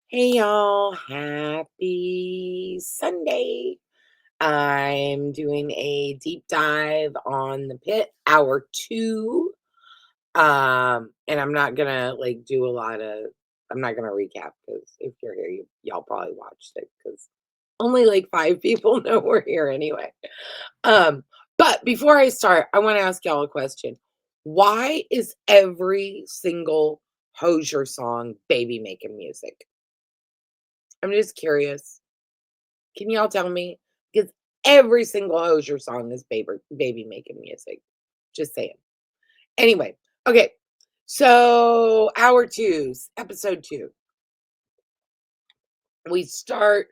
Hey y'all, happy Sunday. I'm doing a deep dive on the Pitt Hour 2. And I'm not gonna do a lot of I'm not gonna recap because if you're here, y'all probably watched it because only like five people know we're here anyway. Um, but before I start, I want to ask y'all a question. Why is every single Hosier song baby making music? I'm just curious. Can y'all tell me? Because every single Hozier song is baby making music. Just saying. Anyway, okay. So hour two's episode two. We start.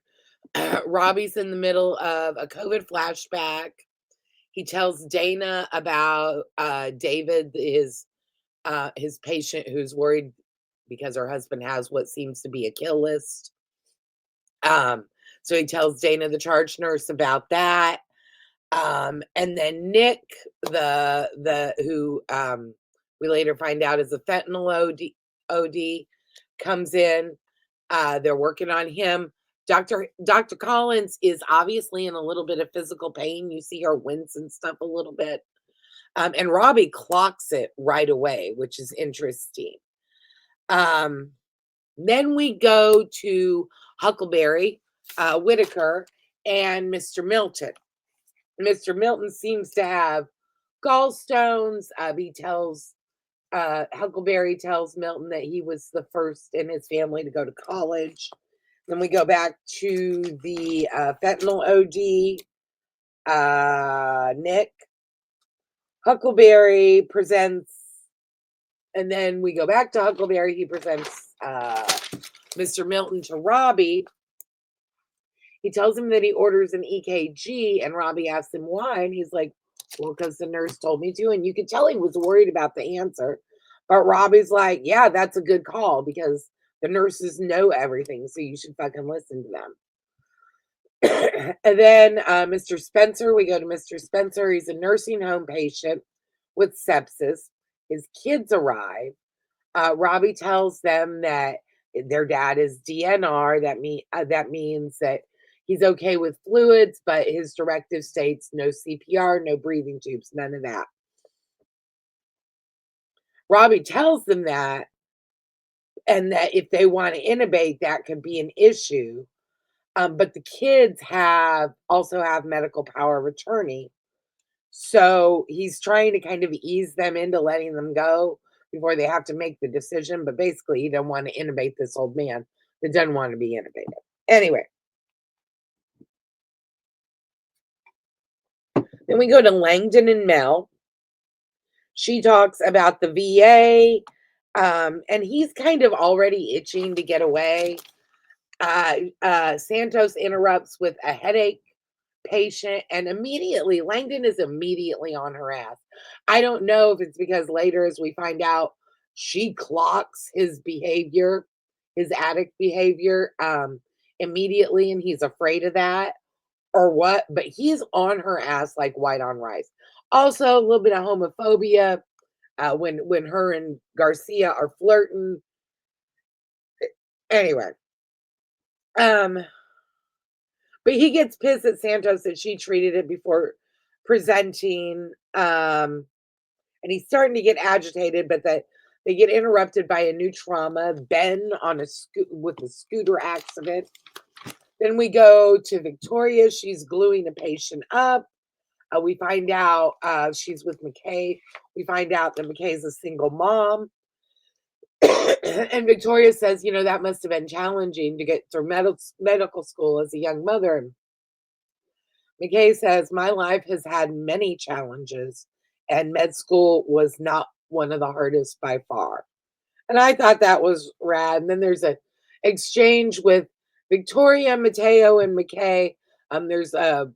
Robbie's in the middle of a COVID flashback. He tells Dana about David, his patient who's worried because her husband has what seems to be a kill list. Um, so he tells Dana, the charge nurse, about that. And then Nick, the who we later find out is a fentanyl OD comes in. They're working on him. Dr. Collins is obviously in a little bit of physical pain. You see her wince and stuff a little bit. And Robbie clocks it right away, which is interesting. Um, then we go to Huckleberry, Whitaker, and Mr. Milton. Mr. Milton seems to have gallstones. He tells Huckleberry tells Milton that he was the first in his family to go to college. Then we go back to the fentanyl OD. Nick Huckleberry presents, and then we go back to Huckleberry. He presents Mr. Milton to Robbie. He tells him that he orders an EKG, and Robbie asks him why, and he's like, well, because the nurse told me to. And you could tell he was worried about the answer. But Robbie's like, yeah, that's a good call because the nurses know everything, so you should fucking listen to them. And then Mr. Spencer, we go to Mr. Spencer. He's a nursing home patient with sepsis. His kids arrive. Robbie tells them that their dad is DNR. That means that he's okay with fluids, but his directive states no CPR, no breathing tubes, none of that. Robbie tells them that, and that if they want to intubate, that could be an issue. But the kids also have medical power of attorney. So he's trying to kind of ease them into letting them go before they have to make the decision. But basically, he doesn't want to intubate this old man that doesn't want to be intubated. Anyway, then we go to Langdon and Mel. She talks about the VA, and he's kind of already itching to get away. Santos interrupts with a headache patient, and immediately Langdon is immediately on her ass. I don't know if it's because later, as we find out, she clocks his behavior, his addict behavior, immediately, and he's afraid of that, or what, but he's on her ass like white on rice. Also, a little bit of homophobia when her and Garcia are flirting. Anyway, um, but he gets pissed at Santos that she treated it before presenting. And he's starting to get agitated, but that they get interrupted by a new trauma. Ben on with a scooter accident. Then we go to Victoria. She's gluing a patient up. We find out she's with McKay. We find out that McKay's a single mom. And Victoria says, that must have been challenging to get through medical school as a young mother. And McKay says, my life has had many challenges, and med school was not one of the hardest by far. And I thought that was rad. And then there's a exchange with Victoria, Mateo, and McKay. There's a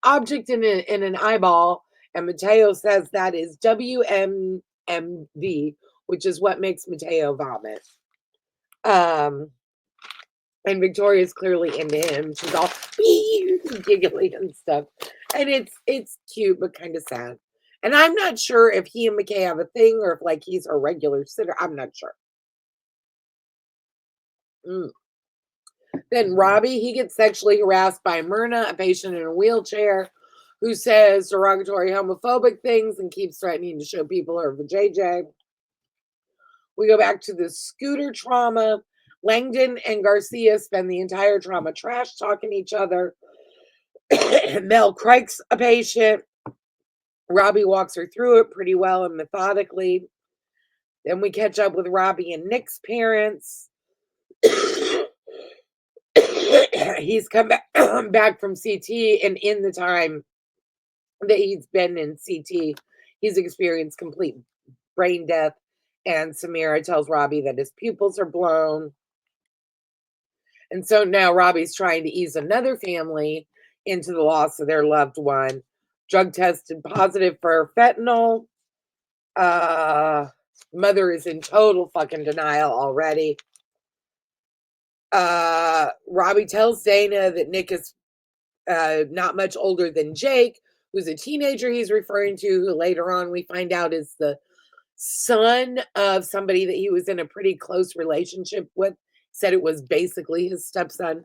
object in an eyeball, and Mateo says that is WMMV, which is what makes Mateo vomit. And Victoria's clearly into him. She's all giggly and stuff. And it's cute but kind of sad. And I'm not sure if he and McKay have a thing or if he's a regular sitter. I'm not sure. Mm. Then Robbie, he gets sexually harassed by Myrna, a patient in a wheelchair, who says derogatory homophobic things and keeps threatening to show people her vajayjay. We go back to the scooter trauma. Langdon and Garcia spend the entire trauma trash talking each other. Mel Craig's a patient. Robbie walks her through it pretty well and methodically. Then we catch up with Robbie and Nick's parents. He's come back, back from CT, and in the time that he's been in CT, he's experienced complete brain death. And Samira tells Robbie that his pupils are blown. And so now Robbie's trying to ease another family into the loss of their loved one. Drug tested positive for fentanyl. Uh, Mother is in total fucking denial already. Robbie tells Dana that Nick is not much older than Jake, who's a teenager he's referring to, who later on we find out is the son of somebody that he was in a pretty close relationship with. Said it was basically his stepson.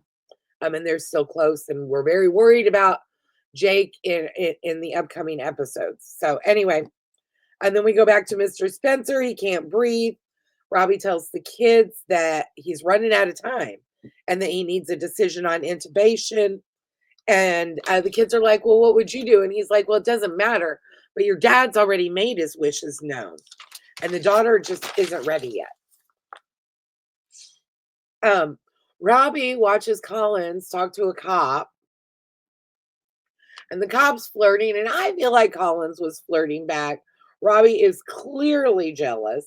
And they're still close, and we're very worried about Jake in the upcoming episodes. So anyway, and then we go back to Mr. Spencer. He can't breathe. Robbie tells the kids that he's running out of time and that he needs a decision on intubation. And the kids are like, well, what would you do? And he's like, well, it doesn't matter. But your dad's already made his wishes known. And the daughter just isn't ready yet. Robbie watches Collins talk to a cop. And the cop's flirting. And I feel like Collins was flirting back. Robbie is clearly jealous.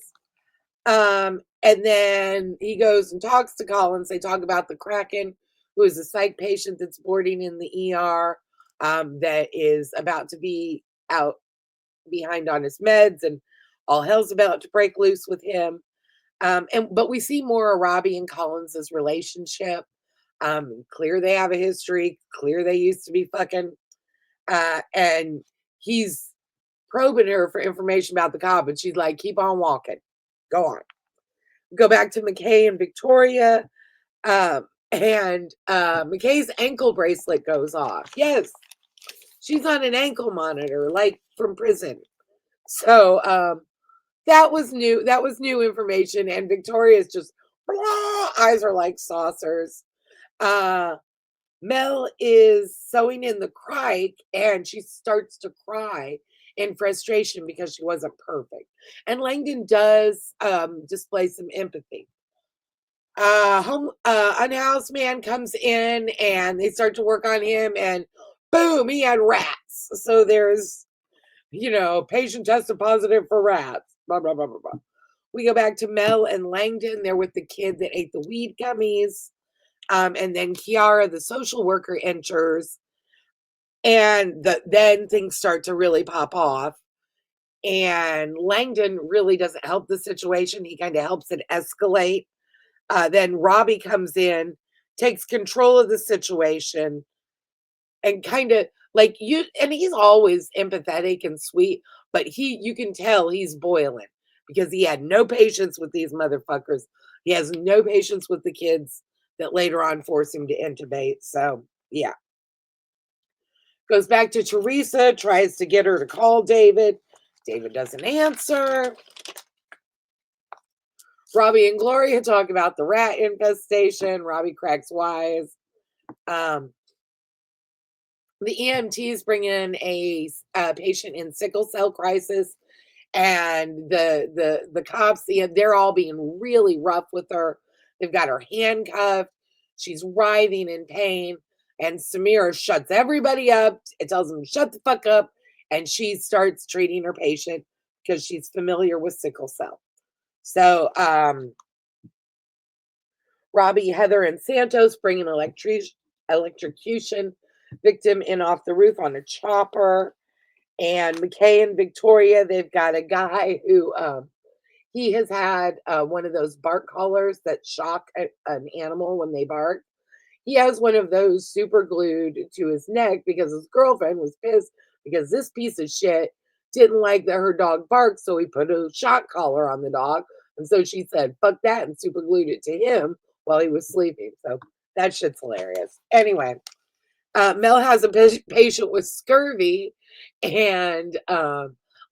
And then he goes and talks to Collins. They talk about the Kraken, who is a psych patient that's boarding in the ER, that is about to be out behind on his meds, and all hell's about to break loose with him. But we see more of Robbie and Collins's relationship. Clear they have a history. Clear they used to be fucking. And he's probing her for information about the cop, and she's like, "Keep on walking. Go on." Go back to McKay and Victoria. And McKay's ankle bracelet goes off. Yes, she's on an ankle monitor, like from prison. So that was new. That was new information. And Victoria's just blah, eyes are like saucers. Mel is sewing in the crike, and she starts to cry in frustration because she wasn't perfect. And Langdon does display some empathy. Unhoused man comes in, and they start to work on him, and boom, he had rats. So there's, patient tested positive for rats. Blah blah blah blah blah. We go back to Mel and Langdon. They're with the kid that ate the weed gummies. And then Kiara, the social worker, enters, and then things start to really pop off. And Langdon really doesn't help the situation. He kind of helps it escalate. Then Robbie comes in, takes control of the situation, and kind of like and he's always empathetic and sweet, but you can tell he's boiling because he had no patience with these motherfuckers. He has no patience with the kids that later on force him to intubate. So yeah. Goes back to Teresa, tries to get her to call David. David doesn't answer. Robbie and Gloria talk about the rat infestation. Robbie cracks wise. The EMTs bring in a patient in sickle cell crisis, and the cops, they're all being really rough with her. They've got her handcuffed. She's writhing in pain, and Samira shuts everybody up. It tells them to shut the fuck up, and she starts treating her patient because she's familiar with sickle cell. So Robbie, Heather, and Santos bring an electrocution victim in off the roof on a chopper. And McKay and Victoria, they've got a guy who he has had one of those bark collars that shock an animal when they bark. He has one of those super glued to his neck because his girlfriend was pissed because this piece of shit didn't like that her dog barked, so he put a shock collar on the dog. And so she said, fuck that, and super glued it to him while he was sleeping. So that shit's hilarious. Anyway, Mel has a patient with scurvy, and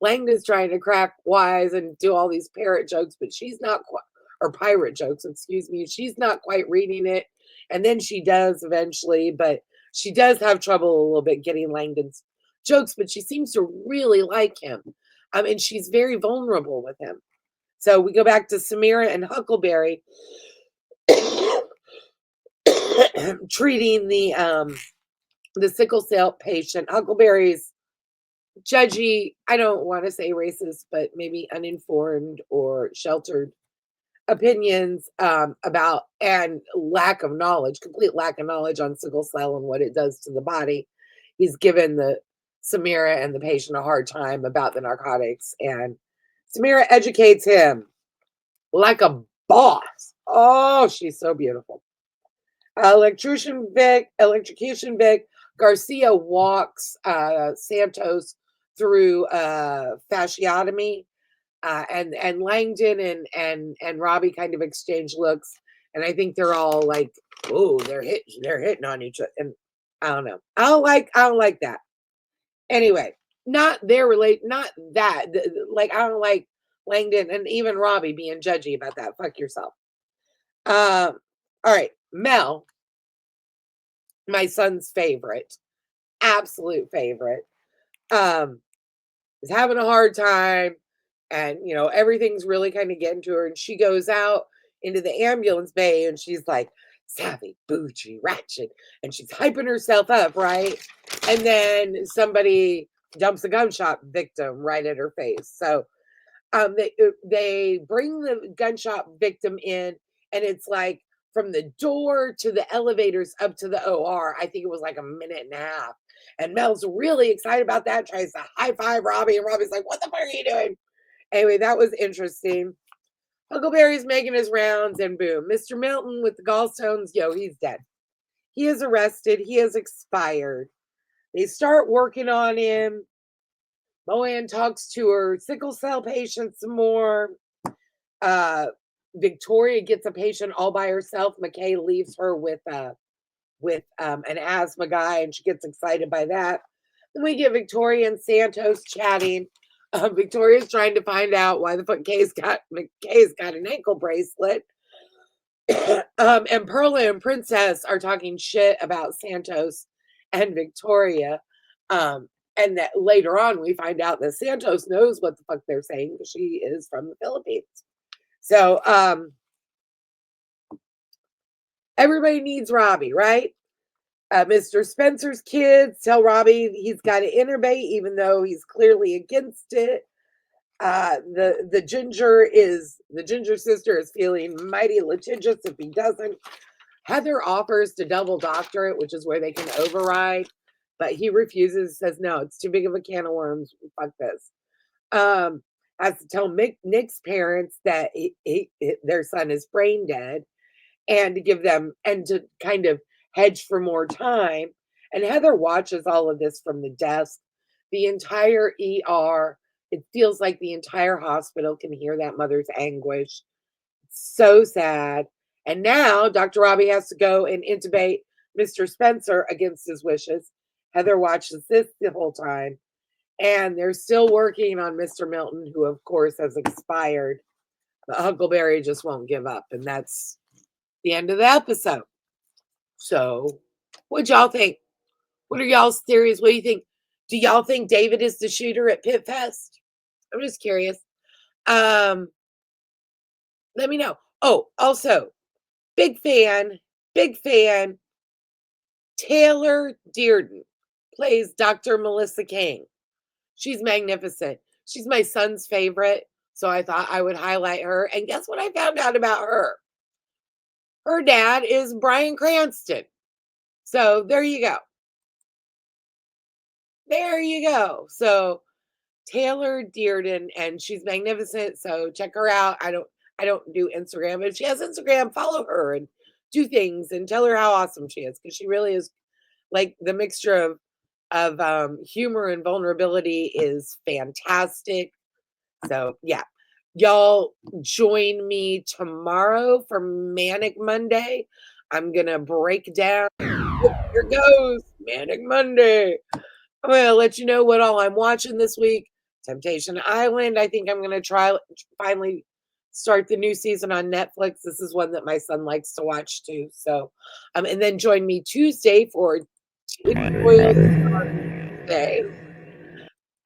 Langdon's trying to crack wise and do all these parrot jokes, but she's not quite, or pirate jokes, excuse me. She's not quite reading it. And then she does eventually, but she does have trouble a little bit getting Langdon's jokes, but she seems to really like him. And she's very vulnerable with him. So we go back to Samira and Huckleberry treating the sickle cell patient. Huckleberry's judgy, I don't want to say racist, but maybe uninformed or sheltered opinions about, and lack of knowledge, complete lack of knowledge on sickle cell and what it does to the body. He's given the Samira and the patient a hard time about the narcotics, and Samira educates him like a boss. Oh, she's so beautiful. Electrocution Vic Garcia walks Santos through fasciotomy, and Langdon and Robbie kind of exchange looks, and I think they're all like, "Oh, they're hitting on each other," and I don't know. I don't like that. Anyway, not not that. Like I don't like Langdon and even Robbie being judgy about that. Fuck yourself. All right, Mel, my son's favorite, absolute favorite, um, is having a hard time, and everything's really kind of getting to her, and she goes out into the ambulance bay, and she's like, savvy, bougie, ratchet, and she's hyping herself up, right? And then somebody dumps a gunshot victim right at her face. So they bring the gunshot victim in, and it's like from the door to the elevators up to the OR, I think it was like a minute and a half. And Mel's really excited about that, tries to high five Robbie, and Robbie's like, "What the fuck are you doing?" Anyway, that was interesting. Huckleberry's making his rounds, and boom, Mr. Milton with the gallstones, he's dead. He is arrested. He has expired. They start working on him. Moanne talks to her sickle cell patient some more. Victoria gets a patient all by herself. McKay leaves her with an asthma guy, and she gets excited by that. Then we get Victoria and Santos chatting. Victoria's trying to find out why the fuck McKay's got an ankle bracelet. And Perla and Princess are talking shit about Santos and Victoria. And that later on we find out that Santos knows what the fuck they're saying because she is from the Philippines. So everybody needs Robbie, right? Mr. Spencer's kids tell Robbie he's got to intubate, even though he's clearly against it. The ginger sister is feeling mighty litigious if he doesn't. Heather offers to double doctor it, which is where they can override, but he refuses, says no, it's too big of a can of worms. Fuck this. Has to tell Nick's parents that their son is brain dead, and to give them, and to kind of hedge for more time. And Heather watches all of this from the desk. The entire ER, it feels like the entire hospital can hear that mother's anguish. So sad. And now Dr. Robbie has to go and intubate Mr. Spencer against his wishes. Heather watches this the whole time. And they're still working on Mr. Milton, who, of course, has expired. But Huckleberry just won't give up. And that's the end of the episode. So, what y'all think? What are y'all's theories? What do you think? Do y'all think David is the shooter at Pitt Fest? I'm just curious. Let me know. Oh, also, big fan. Taylor Dearden plays Dr. Melissa King. She's magnificent. She's my son's favorite, so I thought I would highlight her. And guess what I found out about her? Her dad is Bryan Cranston. So there you go. There you go. So Taylor Dearden, and she's magnificent. So check her out. I don't do Instagram, but if she has Instagram, follow her and do things and tell her how awesome she is, because she really is, like, the mixture of humor and vulnerability is fantastic. So yeah. Y'all join me tomorrow for Manic Monday. I'm gonna break down. Oh, here goes Manic Monday. I'm gonna let you know what all I'm watching this week. Temptation Island. I think I'm gonna try finally start the new season on Netflix. This is one that my son likes to watch too. So, and then join me Tuesday for Tinfoil Day.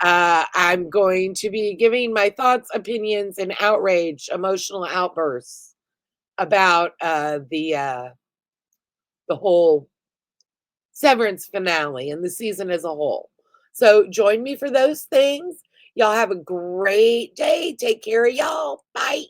I'm going to be giving my thoughts, opinions, and outrage, emotional outbursts about the whole Severance finale and the season as a whole. So join me for those things. Y'all have a great day. Take care of y'all. Bye.